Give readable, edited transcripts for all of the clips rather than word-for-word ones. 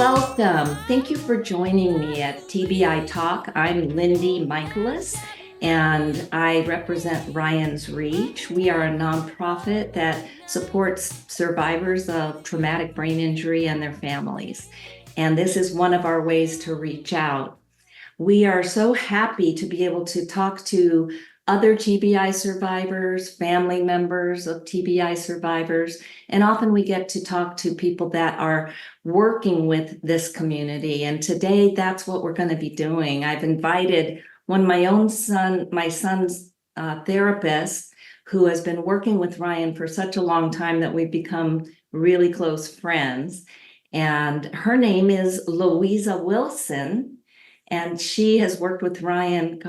Welcome. Thank you for joining me at TBI Talk. I'm Lindy Michaelis, and I represent Ryan's Reach. We are a nonprofit that supports survivors of traumatic brain injury and their families. And this is one of our ways to reach out. We are so happy to be able to talk to other TBI survivors, family members of TBI survivors, and often we get to talk to people that are working with this community. And today, that's what we're going to be doing. I've invited my son's therapist, who has been working with Ryan for such a long time that we've become really close friends. And her name is Luiza Wilson. And she has worked with Ryan,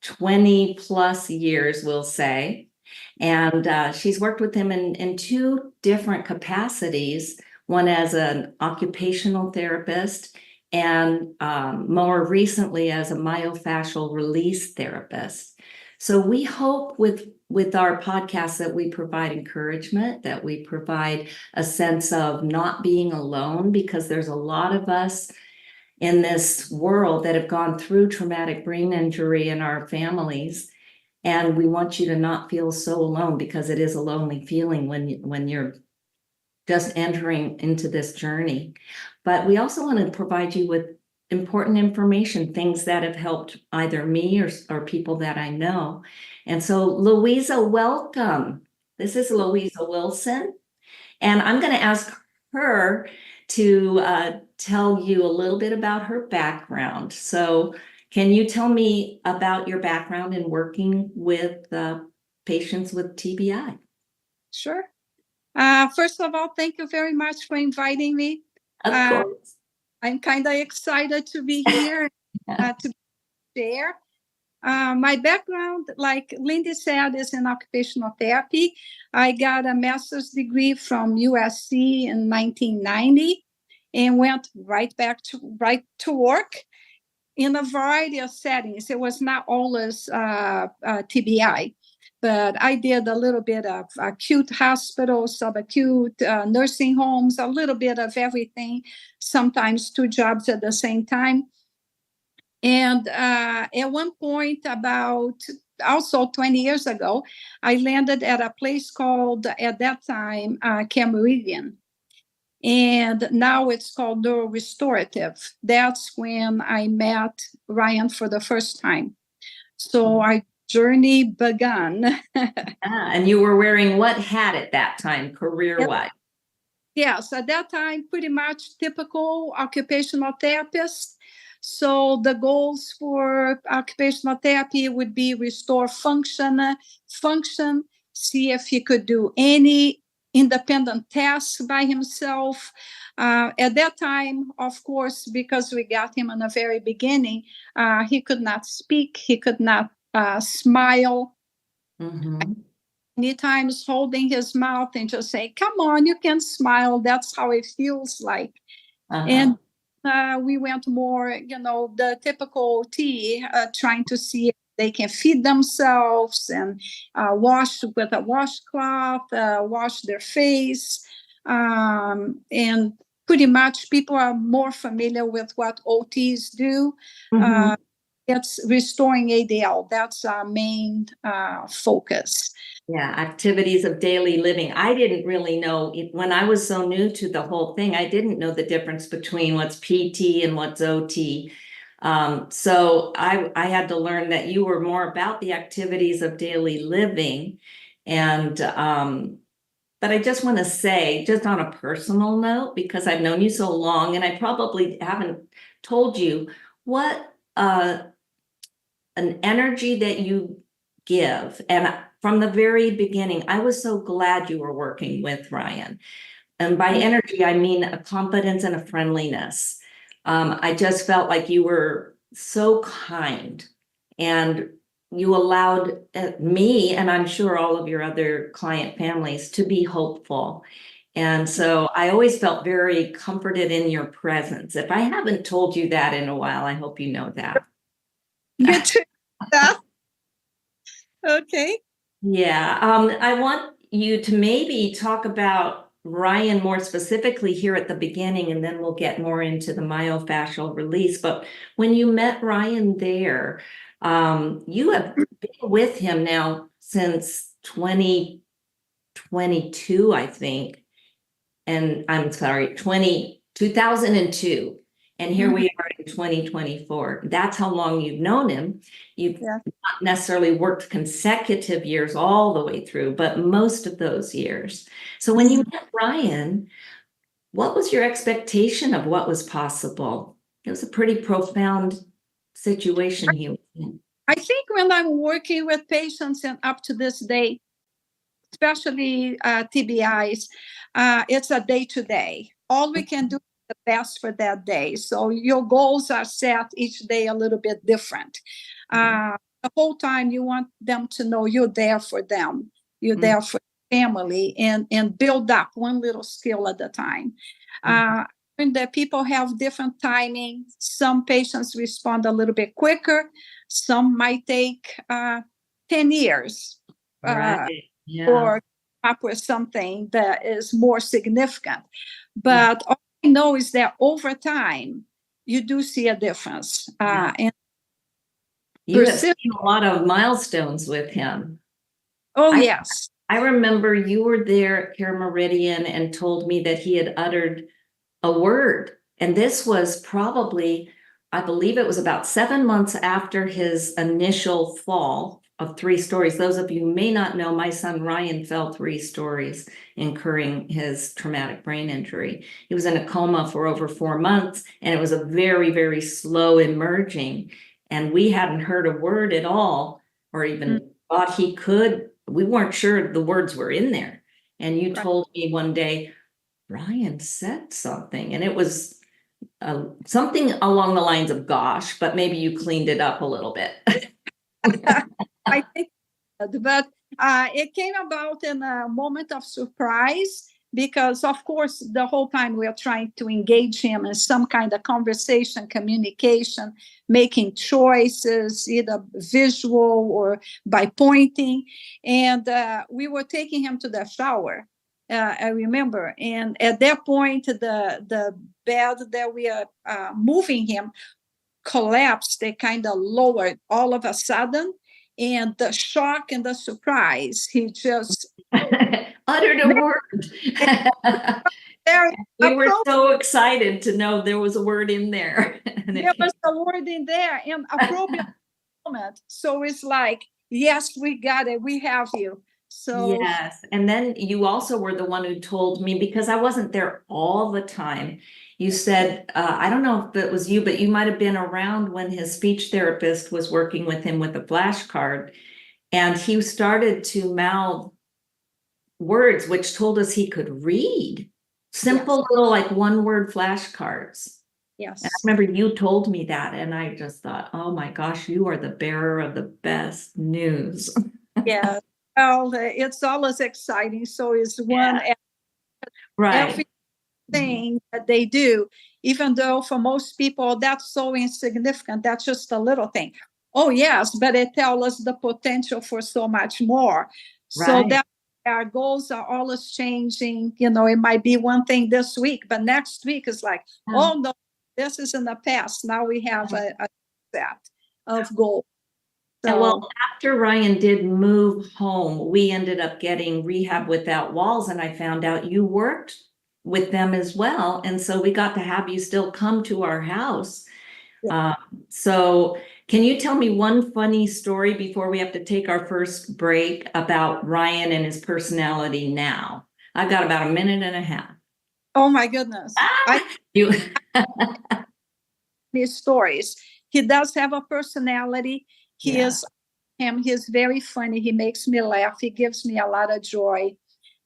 20 plus years, we'll say. And she's worked with him in two different capacities, one as an occupational therapist and more recently as a myofascial release therapist. So we hope with our podcast that we provide encouragement, that we provide a sense of not being alone, because there's a lot of us in this world that have gone through traumatic brain injury in our families. And we want you to not feel so alone, because it is a lonely feeling when you're just entering into this journey. But we also want to provide you with important information, things that have helped either me or people that I know. And so, Luiza, welcome. This is Luiza Wilson. And I'm going to ask her to tell you a little bit about her background. So can you tell me about your background in working with patients with TBI? Sure. First of all, thank you very much for inviting me. Of course. I'm kind of excited to be here to share. My background, like Lindy said, is in occupational therapy. I got a master's degree from USC in 1990 and went right to work in a variety of settings. It was not always TBI, but I did a little bit of acute hospitals, subacute, nursing homes, a little bit of everything, sometimes two jobs at the same time. And at one point, about also 20 years ago, I landed at a place called, at that time, Cameridian. And now it's called Neurorestorative. That's when I met Ryan for the first time. So our journey began. And you were wearing what hat at that time, career-wise? Yes, at that time, pretty much typical occupational therapist. So the goals for occupational therapy would be restore function, see if he could do any independent tasks by himself. At that time, of course, because we got him in the very beginning, he could not speak, he could not smile. Mm-hmm. Many times holding his mouth and just say, come on, you can smile. That's how it feels like. And we went more, the typical trying to see if they can feed themselves and wash with a washcloth, wash their face. And pretty much people are more familiar with what OTs do. Mm-hmm. It's restoring ADL. That's our main focus. Yeah, activities of daily living. I didn't really know when I was so new to the whole thing. I didn't know the difference between what's PT and what's OT. So I had to learn that you were more about the activities of daily living. And but I just want to say, just on a personal note, because I've known you so long, and I probably haven't told you what an energy that you give. And from the very beginning, I was so glad you were working with Ryan. And by energy, I mean a confidence and a friendliness. I just felt like you were so kind, and you allowed me, and I'm sure all of your other client families, to be hopeful. And so I always felt very comforted in your presence. If I haven't told you that in a while, I hope you know that. You too. Okay. Yeah, I want you to maybe talk about Ryan more specifically here at the beginning, and then we'll get more into the myofascial release. But when you met Ryan there, you have been with him now since 2022, I think. And I'm sorry, 2002. And here we are in 2024. That's how long you've known him. You've not necessarily worked consecutive years all the way through, but most of those years. So when you met Ryan, what was your expectation of what was possible? It was a pretty profound situation he was in. I think when I'm working with patients and up to this day, especially TBIs, it's a day-to-day. All we can do is the best for that day. So your goals are set each day a little bit different. The whole time you want them to know you're there for them. You're there for family, and build up one little skill at a time. And that people have different timing. Some patients respond a little bit quicker. Some might take 10 years. Right. Or up with something that is more significant. But all I know is that over time, you do see a difference. And you have seen a lot of milestones with him. Yes. I remember you were there at Care Meridian and told me that he had uttered a word. And this was probably, I believe it was about 7 months after his initial fall of 3 stories. Those of you who may not know, my son Ryan fell 3 stories, incurring his traumatic brain injury. He was in a coma for over 4 months, and it was a very, very slow emerging. And we hadn't heard a word at all, or even thought he could. We weren't sure the words were in there. And you told me one day, Ryan said something, and it was something along the lines of gosh, but maybe you cleaned it up a little bit. I think, but it came about in a moment of surprise, because of course the whole time we are trying to engage him in some kind of conversation, communication, making choices, either visual or by pointing. And we were taking him to the shower, I remember. And at that point, the bed that we are moving him collapsed. They kind of lowered all of a sudden. And the shock and the surprise, he just uttered a word. We were so excited to know there was a word in there. There was a word in there, and appropriate moment. So it's like, yes, we got it. We have you. So yes. And then you also were the one who told me, because I wasn't there all the time. You said, I don't know if it was you, but you might have been around when his speech therapist was working with him with a flashcard, and he started to mouth words which told us he could read. Simple little like 1-word flashcards. Yes. And I remember you told me that, and I just thought, oh my gosh, you are the bearer of the best news. Yeah. Well, it's always exciting. So it's one everything that they do, even though for most people that's so insignificant, that's just a little thing. Oh yes, but it tells us the potential for so much more. So that our goals are always changing. You know, it might be one thing this week, but next week is like, oh no, this is in the past. Now we have a set of goals. So, well, after Ryan did move home, we ended up getting Rehab Without Walls, and I found out you worked with them as well. And so we got to have you still come to our house. So can you tell me one funny story before we have to take our first break about Ryan and his personality now? I've got about 1.5 minutes. Oh my goodness. His stories. He does have a personality. He is very funny. He makes me laugh. He gives me a lot of joy.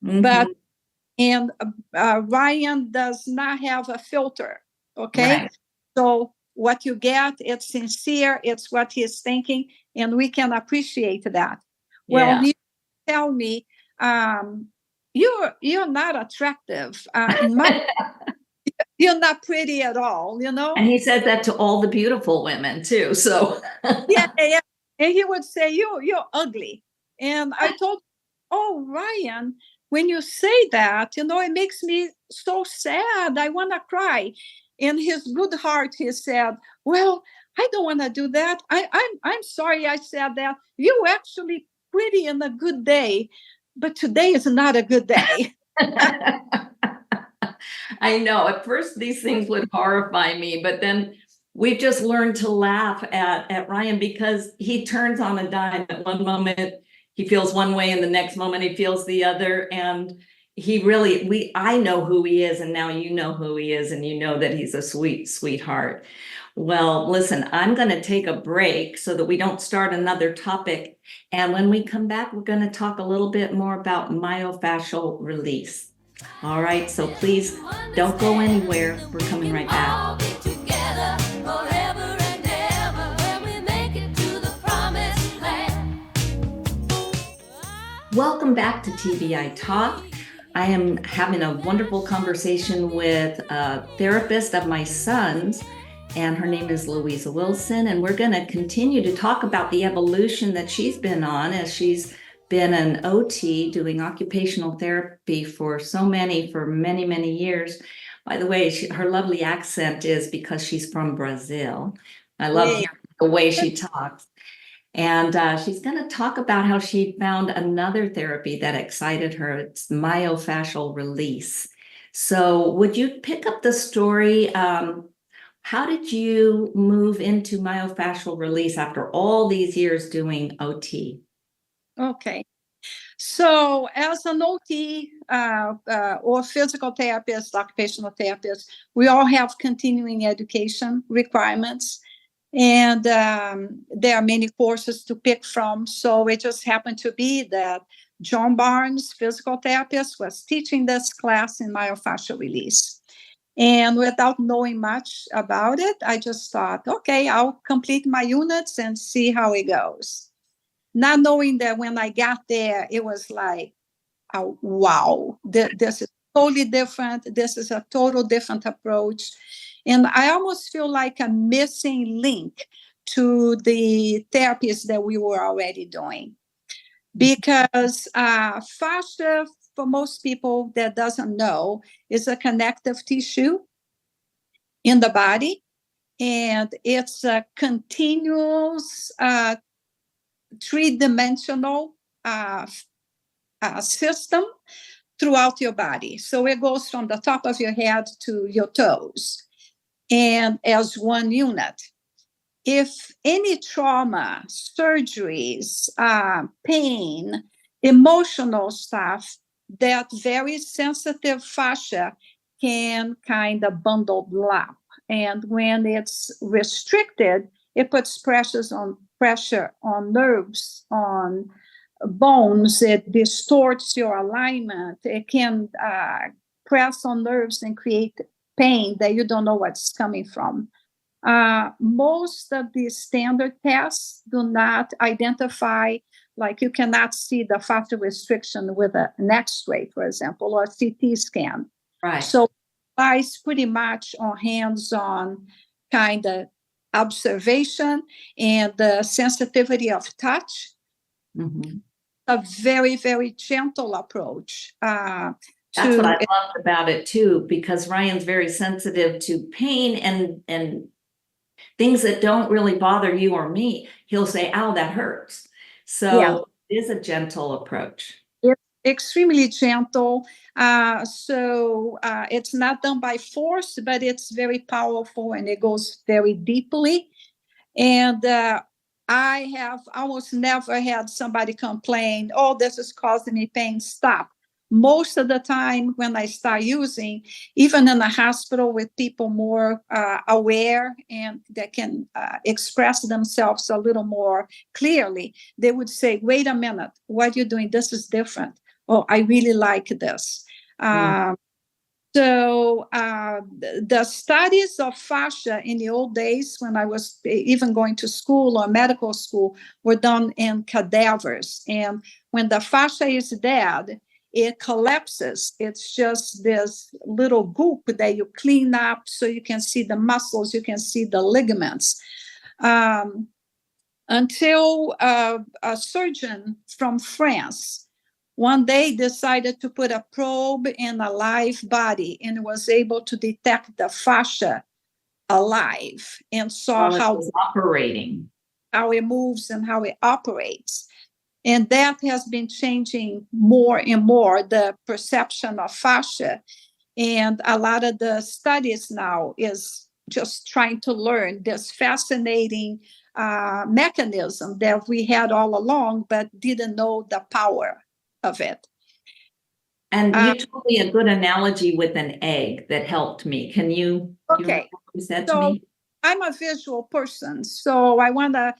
But Ryan does not have a filter. Okay. So what you get, it's sincere. It's what he's thinking, and we can appreciate that. Well, he tell me, you're not attractive. You're not pretty at all, you know? And he said that to all the beautiful women too. So yeah. And he would say, you're ugly. And I told him, oh, Ryan, when you say that, it makes me so sad. I want to cry. In his good heart, he said, well, I don't want to do that. I'm sorry I said that. You actually pretty in a good day, but today is not a good day. I know at first these things would horrify me, but then we've just learned to laugh at Ryan because he turns on a dime. At one moment he feels one way and the next moment he feels the other. And I know who he is, and now you know who he is, and you know that he's a sweet, sweetheart. Well, listen, I'm going to take a break so that we don't start another topic. And when we come back, we're going to talk a little bit more about myofascial release. All right, so please don't go anywhere. We're coming right back. Welcome back to TBI Talk. I am having a wonderful conversation with a therapist of my son's, and her name is Luiza Wilson. And we're going to continue to talk about the evolution that she's been on as she's been an OT doing occupational therapy for many, many years. By the way, her lovely accent is because she's from Brazil. I love hearing the way she talks. And she's going to talk about how she found another therapy that excited her. It's myofascial release. So would you pick up the story? How did you move into myofascial release after all these years doing OT? Okay. So as an OT or physical therapist, occupational therapist, we all have continuing education requirements. And there are many courses to pick from. So it just happened to be that John Barnes, physical therapist, was teaching this class in myofascial release. And without knowing much about it, I just thought, okay, I'll complete my units and see how it goes. Not knowing that when I got there, it was like, oh, wow, this is totally different. This is a total different approach. And I almost feel like a missing link to the therapies that we were already doing. Because fascia, for most people that doesn't know, is a connective tissue in the body. And it's a continuous three-dimensional system throughout your body. So it goes from the top of your head to your toes, and as one unit. If any trauma, surgeries, pain, emotional stuff, that very sensitive fascia can kind of bundle up. And when it's restricted, it puts pressure on nerves, on bones. It distorts your alignment. It can press on nerves and create pain that you don't know what's coming from. Most of the standard tests do not identify, like you cannot see the fascia restriction with an X-ray, for example, or a CT scan. Right. So it's pretty much on hands-on kind of observation and the sensitivity of touch. Mm-hmm. A very, very gentle approach. That's what I loved about it too, because Ryan's very sensitive to pain and things that don't really bother you or me. He'll say, "Ow, that hurts." So it is a gentle approach. It's extremely gentle. So it's not done by force, but it's very powerful and it goes very deeply. And I have almost never had somebody complain, "Oh, this is causing me pain, stop." Most of the time when I start using, even in a hospital with people more aware and that can express themselves a little more clearly, they would say, "Wait a minute, what you're doing, this is different. Oh, I really like this." So the studies of fascia in the old days, when I was even going to school or medical school, were done in cadavers. And when the fascia is dead, it collapses. It's just this little goop that you clean up so you can see the muscles, you can see the ligaments. Until a surgeon from France one day decided to put a probe in a live body and was able to detect the fascia alive and saw How it's operating. how it moves and how it operates. And that has been changing more and more the perception of fascia. And a lot of the studies now is just trying to learn this fascinating mechanism that we had all along, but didn't know the power of it. And you told me a good analogy with an egg that helped me. Can you, Okay. you said to So me? I'm a visual person, so I want to,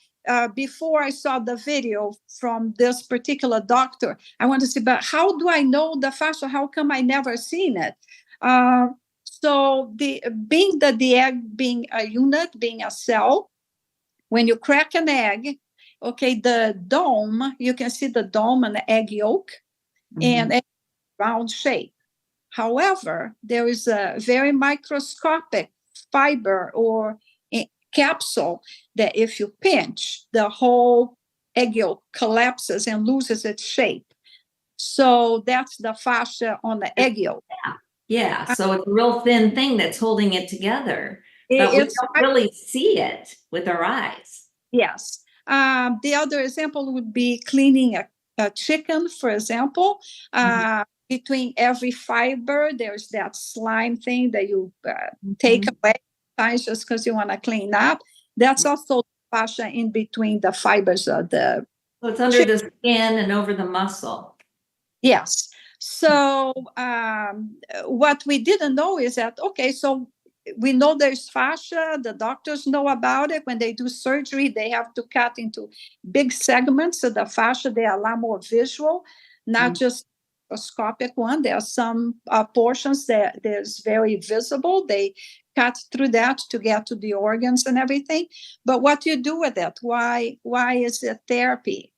before I saw the video from this particular doctor, I want to see, but how do I know the fascia? How come I never seen it? So the egg being a unit, being a cell, when you crack an egg, okay, the dome, you can see the dome and the egg yolk, and a round shape. However, there is a very microscopic fiber or capsule that if you pinch, the whole egg yolk collapses and loses its shape. So that's the fascia on the egg yolk. Yeah. So it's a real thin thing that's holding it together, but we It's don't really see it with our eyes. Yes. The other example would be cleaning a chicken, for example. Between every fiber, there's that slime thing that you take away sometimes just because you want to clean up. That's also fascia in between the fibers of the. So it's under the skin and over the muscle. Yes. So what we didn't know is that, okay, so we know there's fascia, the doctors know about it. When they do surgery, they have to cut into big segments of the fascia. They are a lot more visual, not just microscopic one. There are some portions that there's very visible. They cut through that to get to the organs and everything. But what you do with it? Why is it therapy?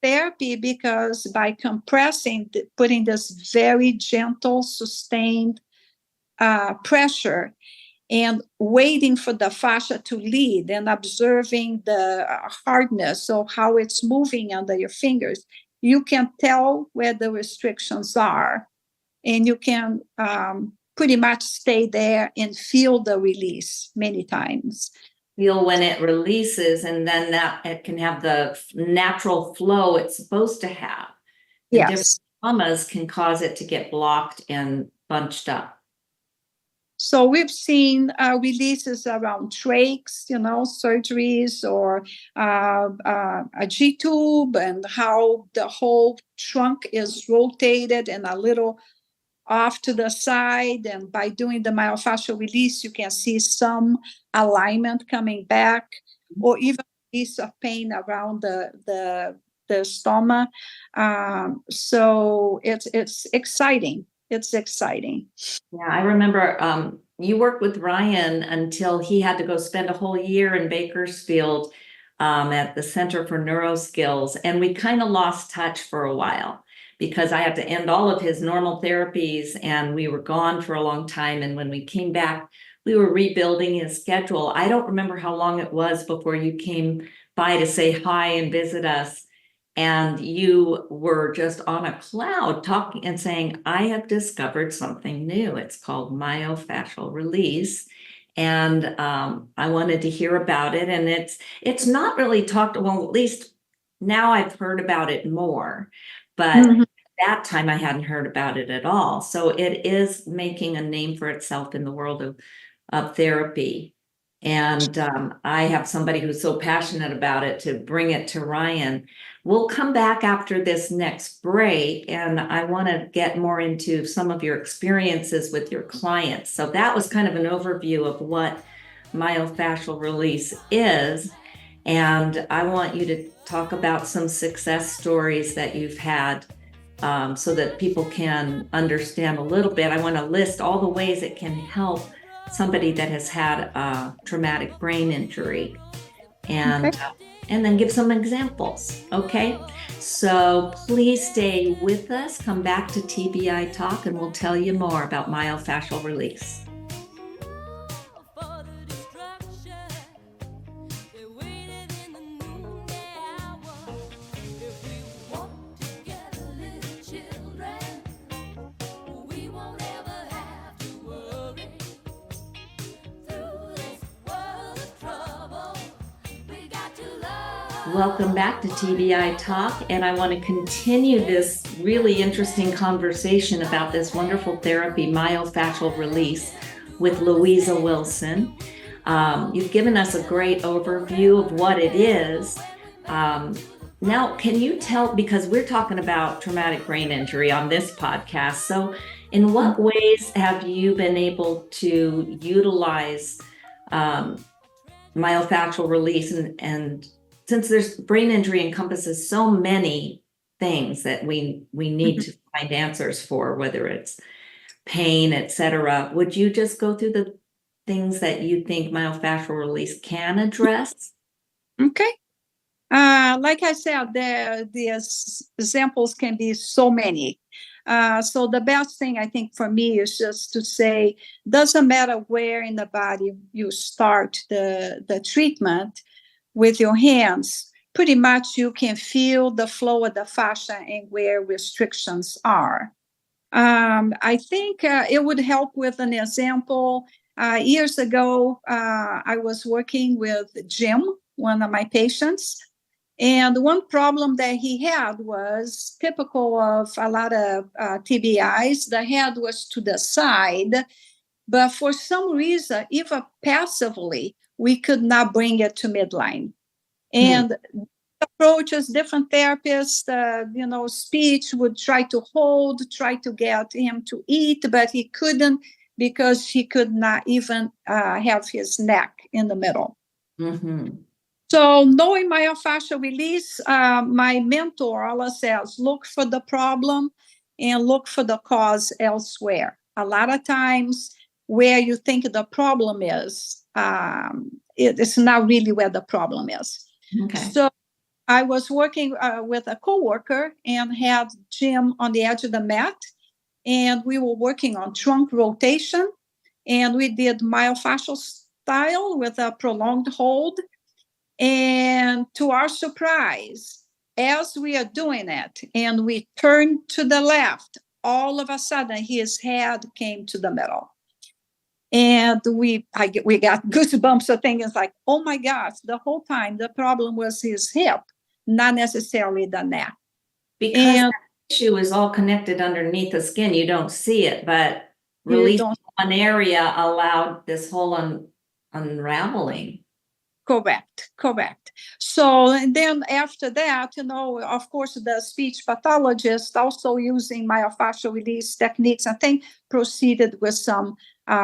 Therapy because by compressing, putting this very gentle, sustained pressure and waiting for the fascia to lead and observing the hardness, so how it's moving under your fingers, you can tell where the restrictions are, and you can pretty much stay there and feel the release many times. Feel when it releases, and then that it can have the natural flow it's supposed to have. And Yes. different traumas can cause it to get blocked and bunched up. So we've seen releases around trachs, surgeries, or a G-tube, and how the whole trunk is rotated and a little off to the side. And by doing the myofascial release, you can see some alignment coming back, or even a piece of pain around the stoma. So it's exciting. It's exciting. Yeah, I remember you worked with Ryan until he had to go spend a whole year in Bakersfield at the Center for Neuroskills. And we kind of lost touch for a while because I had to end all of his normal therapies and we were gone for a long time. And when we came back, we were rebuilding his schedule. I don't remember how long it was before you came by to say hi and visit us. And you were just on a cloud talking and saying, I have discovered something new. It's called myofascial release. And I wanted to hear about it. And it's not really talked, well, at least now I've heard about it more. But at that time I hadn't heard about it at all. So it is making a name for itself in the world of therapy. And I have somebody who's so passionate about it to bring it to Ryan. We'll come back after this next break, and I want to get more into some of your experiences with your clients. So that was kind of an overview of what myofascial release is. And I want you to talk about some success stories that you've had so that people can understand a little bit. I want to list all the ways it can help somebody that has had a traumatic brain injury, and then give some examples. Okay, so please stay with us. Come back to TBI Talk and we'll tell you more about myofascial release. Welcome back to TBI Talk, and I want to continue this really interesting conversation about this wonderful therapy, myofascial release, with Luiza Wilson. You've given us a great overview of what it is. Now, can you tell, because we're talking about traumatic brain injury on this podcast, so in what ways have you been able to utilize myofascial release and since there's brain injury encompasses so many things that we need to find answers for, whether it's pain, etc., would you just go through the things that you think myofascial release can address? Okay. Like I said, the examples can be so many. So the best thing I think for me is just to say, doesn't matter where in the body you start the treatment with your hands, pretty much you can feel the flow of the fascia and where restrictions are. I think it would help with an example. Years ago, I was working with Jim, one of my patients, and one problem that he had was typical of a lot of TBIs. The head was to the side, but for some reason, even passively, we could not bring it to midline. And approaches, different therapists, speech would try to try to get him to eat, but he couldn't because he could not even have his neck in the middle. Mm-hmm. So knowing myofascial release, my mentor always says, look for the problem and look for the cause elsewhere. A lot of times where you think the problem is, it's not really where the problem is. Okay. So I was working with a coworker and had Jim on the edge of the mat, and we were working on trunk rotation, and we did myofascial style with a prolonged hold. And to our surprise, as we are doing it and we turned to the left, all of a sudden his head came to the middle. And we got goosebumps of things like, oh my gosh, the whole time the problem was his hip, not necessarily the neck. Because that tissue is all connected underneath the skin, you don't see it, but releasing one area allowed this whole unraveling. Correct. So and then after that, of course, the speech pathologist also using myofascial release techniques, I think, proceeded with some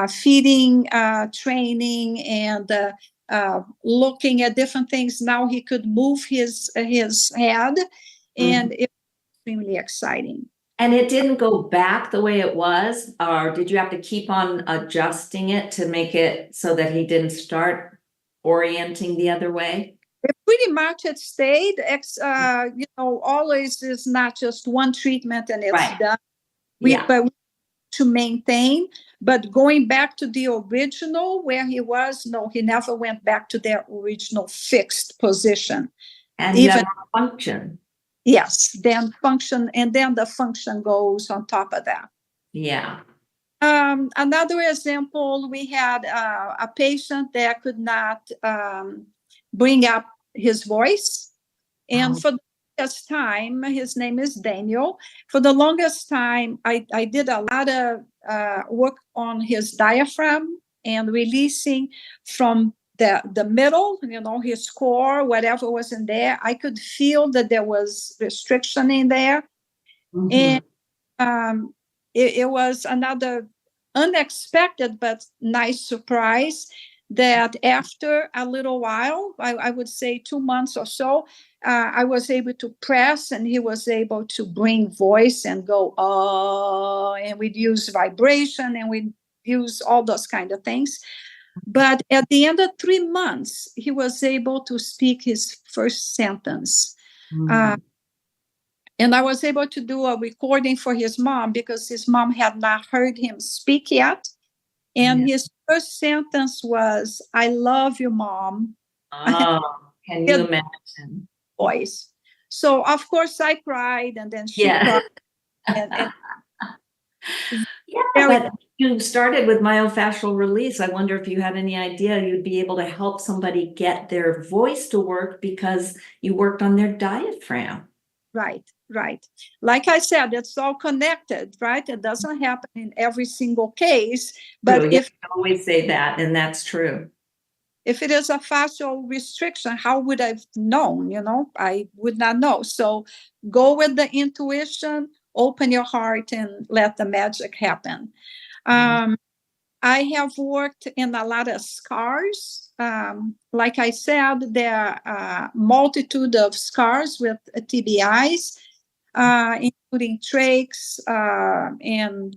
feeding training and looking at different things. Now he could move his head, and it was extremely exciting. And it didn't go back the way it was, or did you have to keep on adjusting it to make it so that he didn't start orienting the other way? Pretty much it stayed. Always is not just one treatment and it's done. But to maintain, but going back to the original where he was, no, he never went back to their original fixed position. And even function. Yes, then function, and then the function goes on top of that. Yeah. Another example, we had a patient that could not bring up his voice. And for the longest time, his name is Daniel. For the longest time, I did a lot of work on his diaphragm and releasing from the middle, his core, whatever was in there. I could feel that there was restriction in there. And it was another unexpected but nice surprise that after a little while, I would say 2 months or so, I was able to press and he was able to bring voice and go, and we'd use vibration and we'd use all those kind of things. But at the end of 3 months, he was able to speak his first sentence. And I was able to do a recording for his mom because his mom had not heard him speak yet. And his first sentence was, "I love you, Mom." Oh, can you imagine? Voice. So, of course, I cried, and then she cried. And but you started with myofascial release, I wonder if you had any idea you'd be able to help somebody get their voice to work because you worked on their diaphragm. Right, right. Like I said, it's all connected, right? It doesn't happen in every single case, but True, yeah, if I always say that, and that's true. if it is a fascial restriction, how would I've known? You know, I would not know. So go with the intuition, open your heart, and let the magic happen. Um, I have worked in a lot of scars. Like I said, there are a multitude of scars with TBIs, including trachs and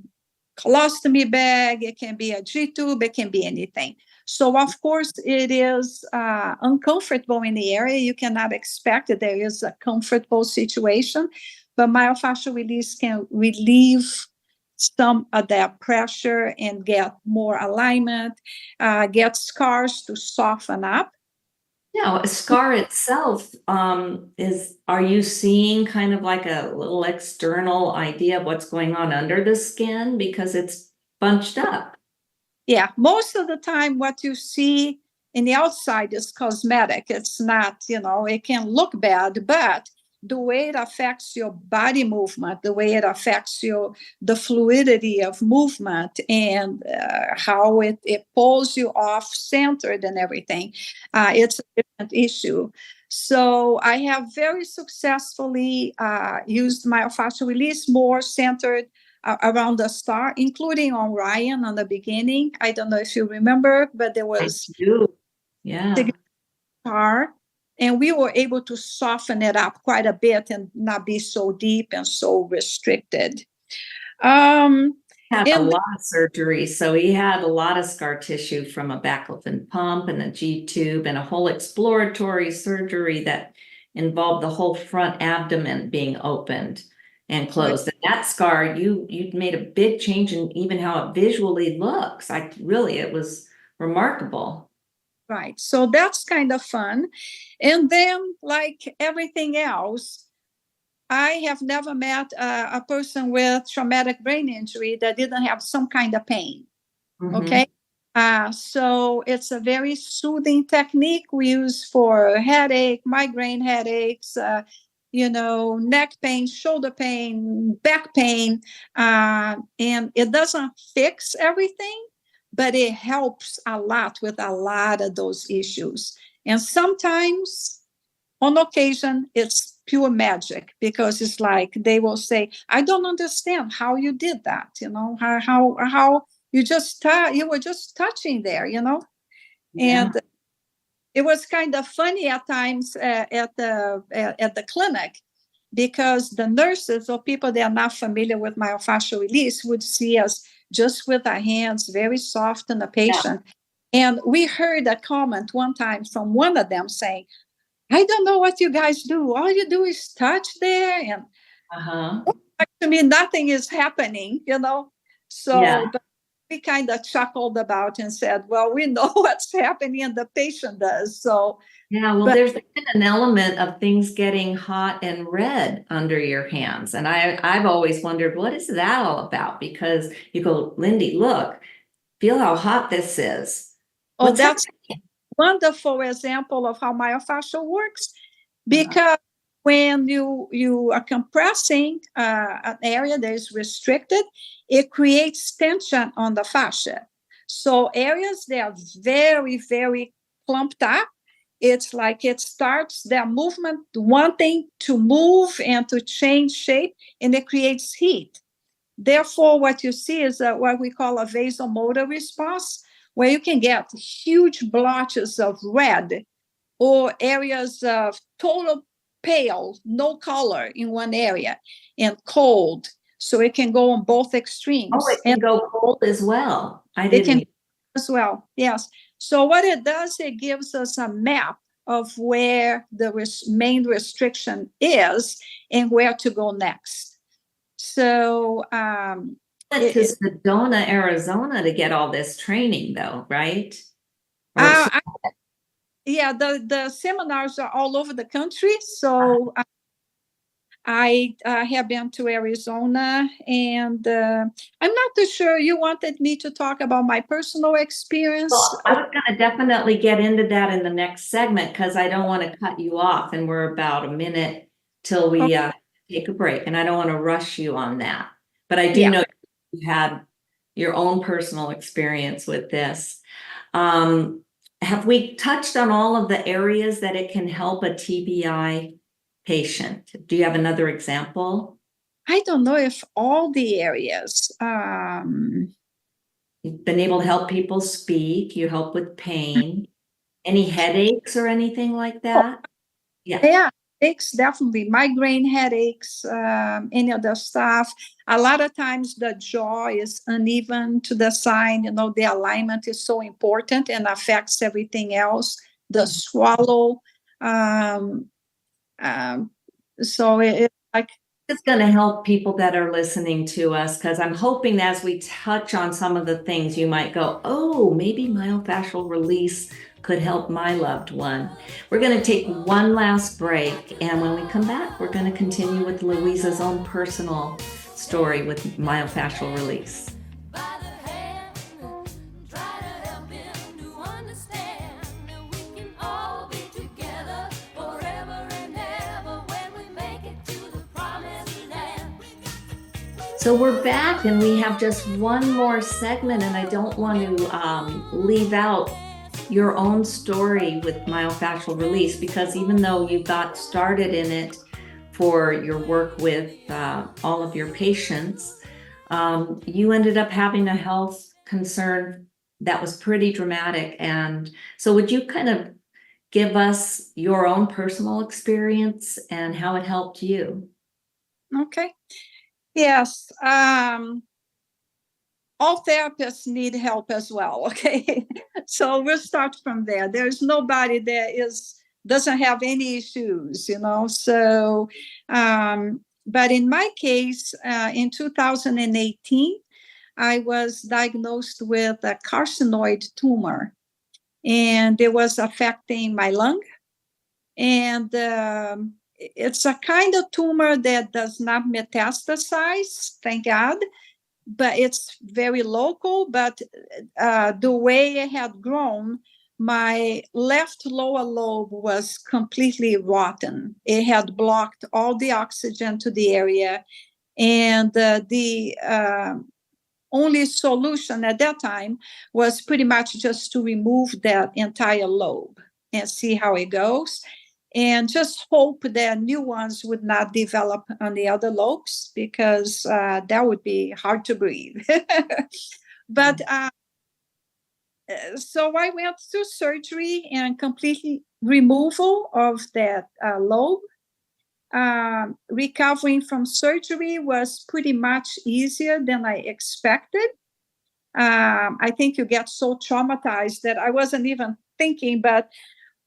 colostomy bag. It can be a G tube. It can be anything. So, of course, it is uncomfortable in the area. You cannot expect that there is a comfortable situation, but myofascial release can relieve some of that pressure and get more alignment, get scars to soften up. Yeah, a scar itself, are you seeing kind of like a little external idea of what's going on under the skin because it's bunched up? Yeah, most of the time, what you see in the outside is cosmetic. It's not, you know, it can look bad, but the way it affects your body movement, the way it affects the fluidity of movement, and how it pulls you off centered and everything, it's a different issue. So I have very successfully used myofascial release more centered around the star, including on Ryan on the beginning. I don't know if you remember, but there I was do. Yeah. a star, and we were able to soften it up quite a bit and not be so deep and so restricted. Um, Had a and lot of surgery, so he had a lot of scar tissue from a baclofen pump and a G tube and a whole exploratory surgery that involved the whole front abdomen being opened and closed. And that scar, you made a big change in even how it visually looks. It was remarkable. right, so that's kind of fun. And then, like everything else, I have never met a person with traumatic brain injury that didn't have some kind of pain. Mhm. Okay. So it's a very soothing technique we use for headache, migraine headaches, neck pain, shoulder pain, back pain. And it doesn't fix everything, but it helps a lot with a lot of those issues. And sometimes, on occasion, it's pure magic because it's like they will say, I don't understand how you did that, how you were just touching there, Yeah. and it was kind of funny at times at the clinic because the nurses or people that are not familiar with myofascial release would see us just with our hands very soft on the Yeah. patient. And we heard a comment one time from one of them saying, I don't know what you guys do. All you do is touch there. And Uh-huh. to me, nothing is happening, So, Yeah. but we kind of chuckled about and said, well, we know what's happening and the patient does. So, Yeah, well, but there's been an element of things getting hot and red under your hands. And I've always wondered, what is that all about? Because you go, Lindy, look, feel how hot this is. oh, What's that's happening? wonderful example of how myofascial works Uh-huh. because when you are compressing an area that is restricted, it creates tension on the fascia. So areas that are very, very clumped up, it's like it starts their movement wanting to move and to change shape, and it creates heat. Therefore, what you see is what we call a vasomotor response, where you can get huge blotches of red or areas of total pale, no color in one area, and cold. So it can go on both Oh, extremes. it And can go cold as well. I it can didn't. as well, yes. So what it does, it gives us a map of where the main restriction is and where to go next. So Went to Sedona, Arizona to get all this training though, right? Or uh, yeah, the seminars are all over the country. So I have been to Arizona, and I'm not too sure you wanted me to talk about my personal experience. Well, I was going to definitely get into that in the next segment because I don't want to cut you off, and we're about a minute till we take a break, and I don't want to rush you on that. But I do Yeah. know you had your own personal experience with this. Have we touched on all of the areas that it can help a TBI patient? Do you have another example? I don't know if all the areas. You've been able to help people speak, you help with pain, any headaches or anything like that? Yeah. Yeah, headaches, definitely. Migraine headaches, any other stuff. A lot of times the jaw is uneven to the side. The alignment is so important and affects everything else. The swallow. Um, um, so it's like, It's going to help people that are listening to us because I'm hoping as we touch on some of the things, you might go, oh, maybe myofascial release could help my loved one. We're going to take one last break. And when we come back, we're going to continue with Luiza's own personal story with myofascial release. So we're back and we have just one more segment, and I don't want to leave out your own story with myofascial release, because even though you got started in it for your work with all of your patients, you ended up having a health concern that was pretty dramatic. And so would you kind of give us your own personal experience and how it helped you? okay. Yes. All therapists need help as well. Okay. So we'll start from there. There's nobody that doesn't have any issues. So, but in my case, in 2018, I was diagnosed with a carcinoid tumor, and it was affecting my lung. And it's a kind of tumor that does not metastasize, thank God, but it's very local. But the way it had grown, my left lower lobe was completely rotten. It had blocked all the oxygen to the area. And the only solution at that time was pretty much just to remove that entire lobe and see how it goes, and just hope that new ones would not develop on the other lobes, because that would be hard to breathe. But so I went through surgery and completely removal of that lobe. Recovering from surgery was pretty much easier than I expected. I think you get so traumatized that I wasn't even thinking, but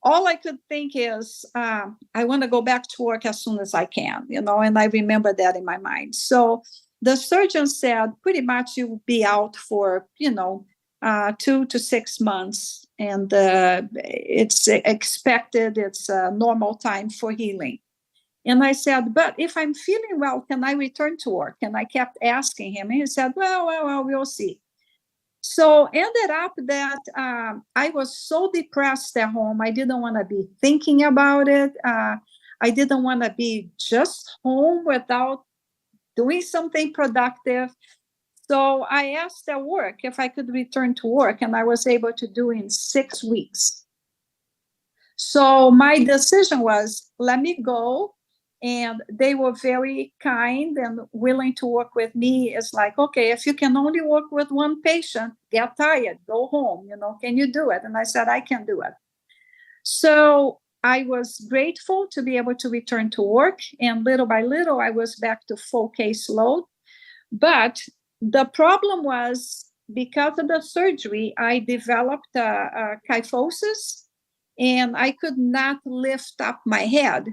all I could think is, I want to go back to work as soon as I can, and I remember that in my mind. So the surgeon said, pretty much you will be out for, 2 to 6 months. And it's expected, it's a normal time for healing. And I said, but if I'm feeling well, can I return to work? And I kept asking him. And he said, well, we'll see. So ended up that I was so depressed at home. I didn't want to be thinking about it. I didn't want to be just home without doing something productive. So I asked at work if I could return to work, and I was able to do in 6 weeks. So my decision was, let me go. And they were very kind and willing to work with me. It's like, okay, if you can only work with one patient, get tired, go home, can you do it? And I said, I can do it. So I was grateful to be able to return to work. And little by little, I was back to full caseload. But the problem was, because of the surgery, I developed kyphosis, and I could not lift up my head.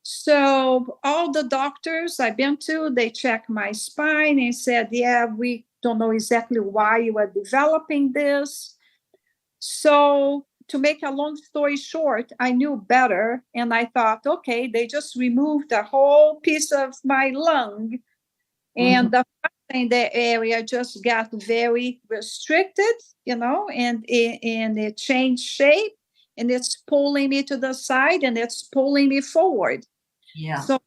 So all the doctors I've been to, they checked my spine and said, yeah, we don't know exactly why you are developing this. So to make a long story short, I knew better. And I thought, okay, they just removed a whole piece of my lung. And the in the area just got very restricted, and it changed shape, and it's pulling me to the side and it's pulling me forward. Yeah. So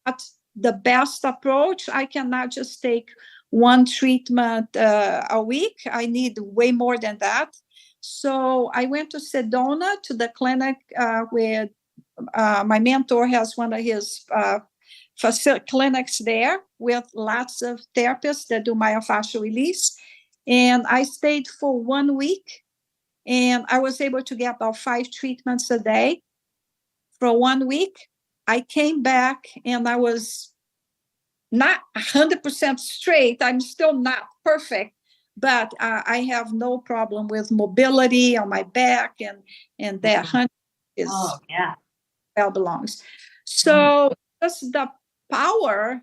that's the best approach. I cannot just take one treatment a week. I need way more than that. So I went to Sedona to the clinic where my mentor has one of his clinics there with lots of therapists that do myofascial release. And I stayed for 1 week, and I was able to get about 5 treatments a day for 1 week. I came back and I was not 100% straight. I'm still not perfect, but I have no problem with mobility on my back, and that is well belongs. So that's the power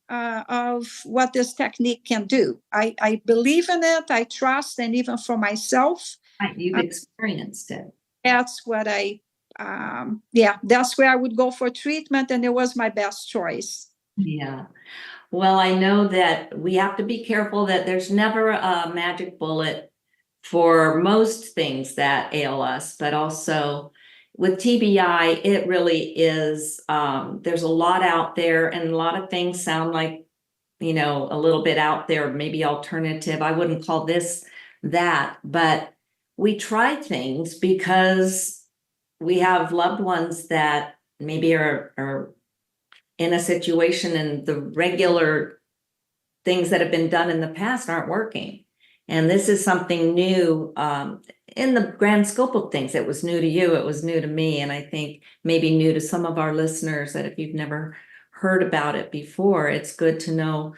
of what this technique can do. I believe in it. I trust, and even for myself, you've experienced it. That's what that's where I would go for treatment, and it was my best choice. Yeah. Well, I know that we have to be careful that there's never a magic bullet for most things that ail us, but also with TBI, it really is, there's a lot out there, and a lot of things sound like, a little bit out there, maybe alternative. I wouldn't call this that, but we try things because we have loved ones that maybe are in a situation and the regular things that have been done in the past aren't working. And this is something new in the grand scope of things. It was new to you, it was new to me, and I think maybe new to some of our listeners, that if you've never heard about it before, it's good to know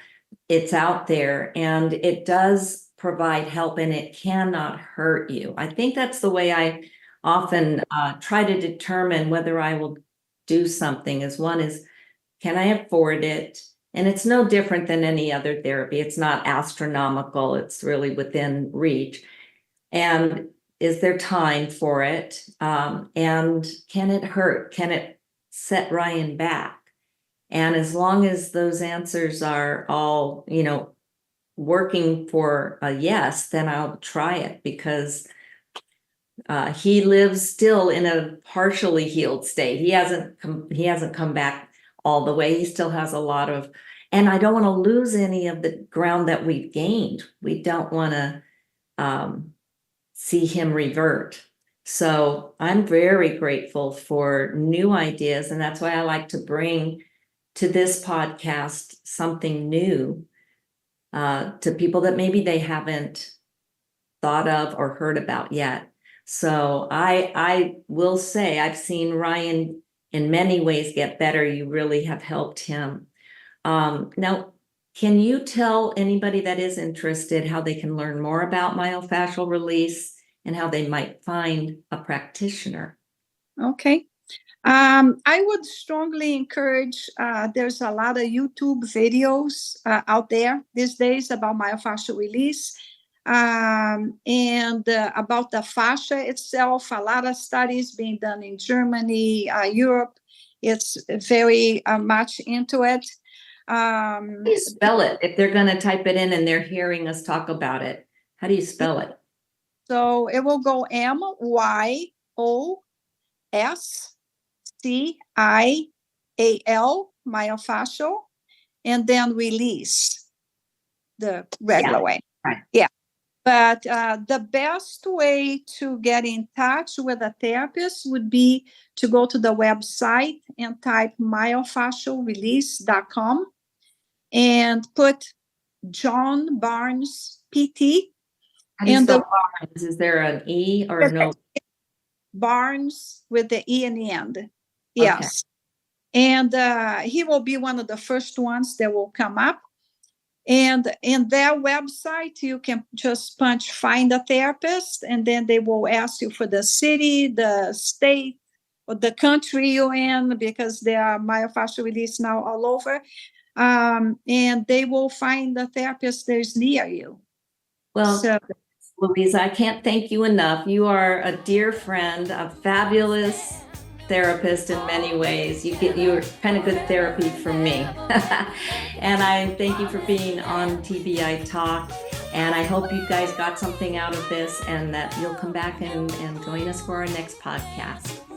it's out there, and it does provide help, and it cannot hurt you. I think that's the way I often try to determine whether I will do something. One is, can I afford it? And it's no different than any other therapy. It's not astronomical. It's really within reach. And is there time for it? And can it hurt? Can it set Ryan back? And as long as those answers are all, working for a yes, then I'll try it, because he lives still in a partially healed state. He hasn't come back all the way. He still has a lot of, and I don't want to lose any of the ground that we've gained. We don't want to see him revert. So I'm very grateful for new ideas, and that's why I like to bring to this podcast something new to people that maybe they haven't thought of or heard about yet. So I will say I've seen Ryan in many ways get better. You really have helped him. Now, can you tell anybody that is interested how they can learn more about myofascial release and how they might find a practitioner? Okay. I would strongly encourage, there's a lot of YouTube videos out there these days about myofascial release. And about the fascia itself, a lot of studies being done in Germany, Europe. It's very much into it. How do you spell it? If they're going to type it in and they're hearing us talk about it, how do you spell it? So it will go MYOSCIAL, myofascial, and then release the regular way. Right. Yeah. But the best way to get in touch with a therapist would be to go to the website and type myofascialrelease.com and put John Barnes PT. How do you spell Barnes? Is there an E or no? Barnes with the E in the end. Yes. Okay. And he will be one of the first ones that will come up. And in their website, you can just find a therapist, and then they will ask you for the city, the state, or the country you're in, because there are myofascial release now all over. And they will find the therapist that is near you. Well, Luiza, I can't thank you enough. You are a dear friend, a fabulous therapist in many ways. You're kind of good therapy for me. And I thank you for being on TBI Talk. And I hope you guys got something out of this and that you'll come back and join us for our next podcast.